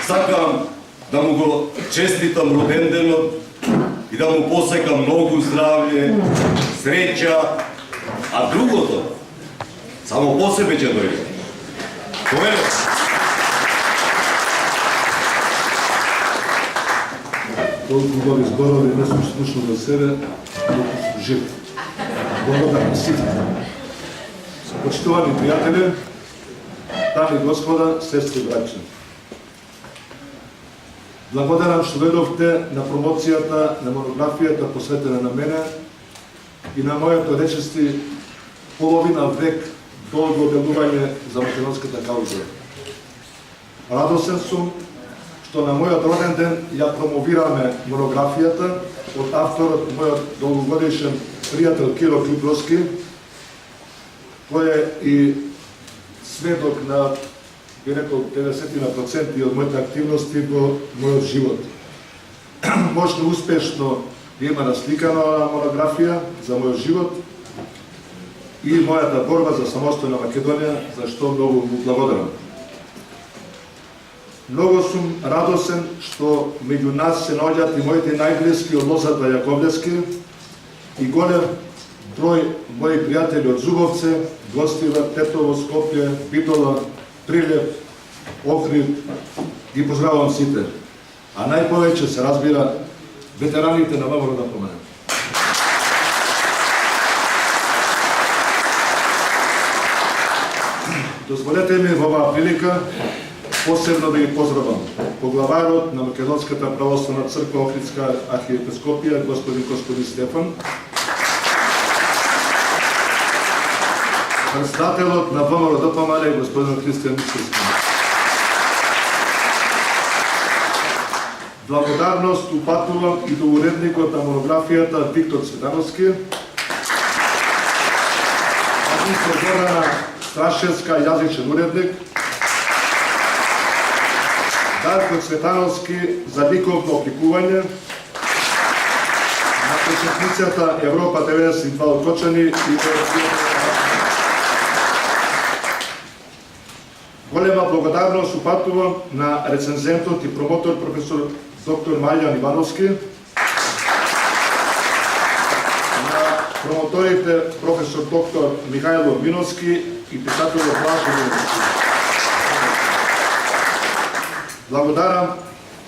Сакам да му го честитам роденденот и да му посекам многу здравје, среќа, а другото само по себе ќе дојде. Повелете. Толку добри зборови не сум слушнал за себе, толку сум жив. Благодарам сите. Почитувани пријатели, дами и господа, сестри и браќа. Благодарам што ведовте на промоцијата на монографијата посветена на мене и на моето речисти половина век долго делување за македонската кауза. Радосен сум што на мојот роден ден ја промовираме монографијата од авторот мојот долгогодишен пријател Киро Клипровски, кој е и сведок на, би рекол, 90% од моите активности во мојот живот. Можно успешно има насликана монографија за мојот живот и мојата борба за самостојна Македонија, за што многу му благодарам. Многу сум радосен што меѓу нас се наоѓаат и моите најблиски од лозата Јаковлевски и голем број мои пријатели од Зубовце, Гостивар, Тетово, Скопје, Битола, Прилеп, Охрид, ги поздравувам сите. А најповеќе се разбира ветераните на ВМРО да поменем. Дозволете ми во оваа прилика посебно да ги поздравам поглаварот на Македонската православна црква Охридска архиепископија господин Стефан, председателот на ВМРО ДПМН господин Христијан Мицкоски. Благодарност упатувам и до уредникот на монографијата Виктор Цветановски, магистр Горана Страшевска, јазичен уредник, Дарко Цветановски за ликовно опликување, на печатницата Европа 92 од Кочани и голема благодарност упатувам на рецензентот и промотор професор доктор Мајан Ивановски, на промоторите професор доктор Михајло Виновски и писателот Влашо Виновски. Благодарам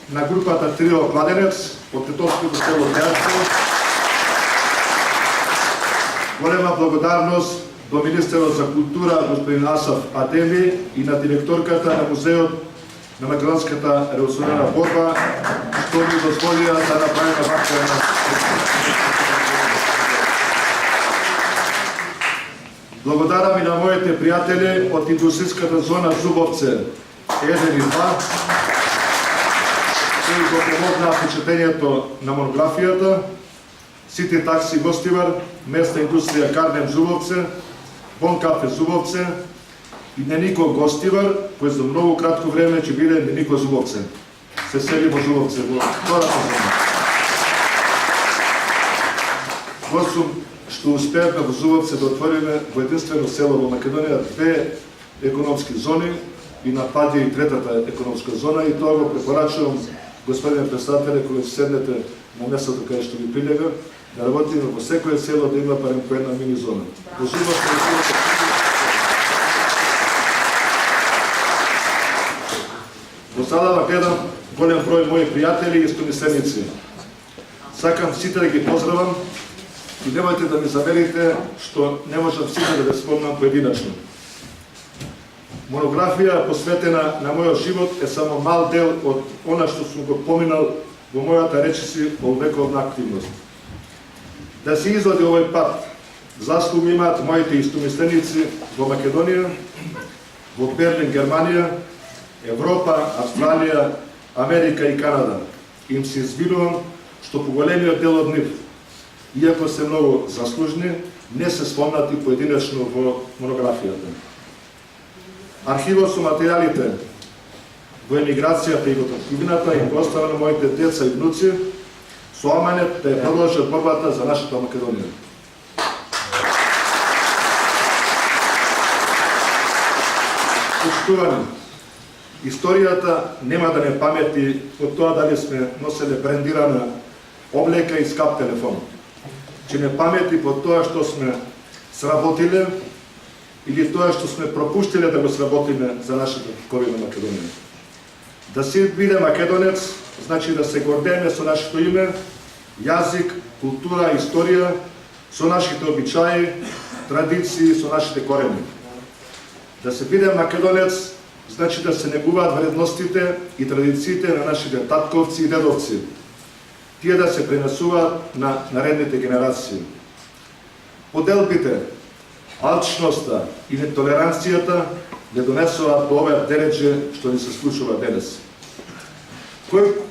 на групата Трио Кладенец од Тетовското село Театро. Голема благодарност до министерот за култура господин Асаф Адеми и на директорката на музеот на Македонската револуционарна борба, што ми дозволија да направиме ваква една. Благодарам и на моите пријатели од индустријската зона Зубовце 1 и 2, кои го помогнаа впечатлението на монографијата, Сити такси Гостивар, Месна индустрија Кармен Зубовце, Бон кафе Зубовце и Ненико Гостивар, кој за многу кратко време ќе биде Ненико Зубовце. Се сели во Зубовце, во втората зона. Госум што успеавме во Зубовце да отвориме во единствено село во Македонија 2 економски зони и напаѓа и третата економска зона, и тоа го препорачувам господин председателе, кога ќе седнете на местото каде што ви прилега, да работиме во секое село да има барем по една мини зона. Во Зубовце до сада гледам голем број мои пријатели и истомисленици. Сакам сите да ги поздравам и немојте да ми замерите што не можам сите да ве спомнам поединачно. Монографија посветена на мојот живот е само мал дел од она што сум го поминал во мојата речиси полвековна активност. Да се изоди овој пат, заслуги имаат моите истомисленици во Македонија, во Берлин, Германија, Европа, Австралија, Америка и Канада. Им се извинувам што по големиот дел од нив, иако се многу заслужни, не се спомнати поединечно во монографијата. Архивот со материјалите во емиграцијата и во татковината им го оставя на моите деца и внуци, со аманет да ја продолжат борбата за нашата Македонија. Почитувани, Историјата нема да не памети од тоа дали сме носеле брендирана облека и скап телефон. Че не памети по тоа што сме сработиле или тоа што сме пропуштиле да го сработиме за нашата ковина Македонија. Да си биде македонец, значи да се гордееме со нашето име, јазик, култура, историја, со нашите обичаи, традиции, со нашите корени. Да се биде македонец, значи да се негуваат вредностите и традициите на нашите татковци и дедовци. Тие да се пренесуваат на наредните генерации. Поделбите, алчноста и нетолеранцијата не донесуваат до оваа дередже што ни се случува денес.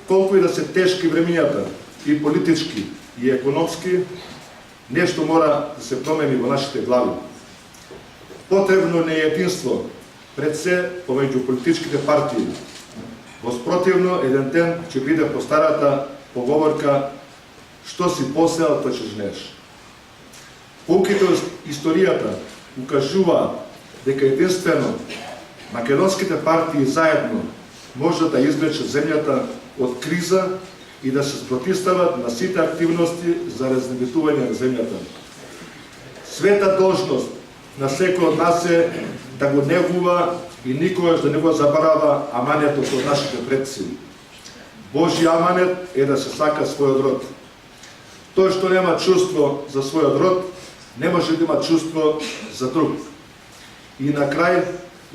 Колку и да се тешки времињата, и политички, и економски, нешто мора да се промени во нашите глави. Потребно не е единство, пред се помеѓу политичките партии. Воспротивно, еден ден ќе биде постарата поговорка што си посеал, тоа ќе жнеш. Поуките од историјата укажуваат дека единствено македонските партии заедно може да извлечат земјата од криза и да се спротивстават на сите активности за разнебитување на земјата. Света должност на секој од нас е да го негува и никогаш да не го забарава аманетот од нашите предци. Божји аманет е да се сака својот род. Тој што нема чувство за својот род, не може да има чувство за друг. И на крај,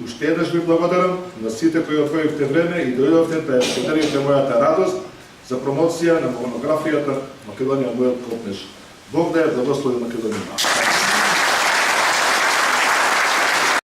уште еднаш ви благодарам на сите кои отвоивте време и дојдовте да ја споделите мојата радост за промоција на монографијата Македонија мојот копнеш. Бог да ја благослови Македонија.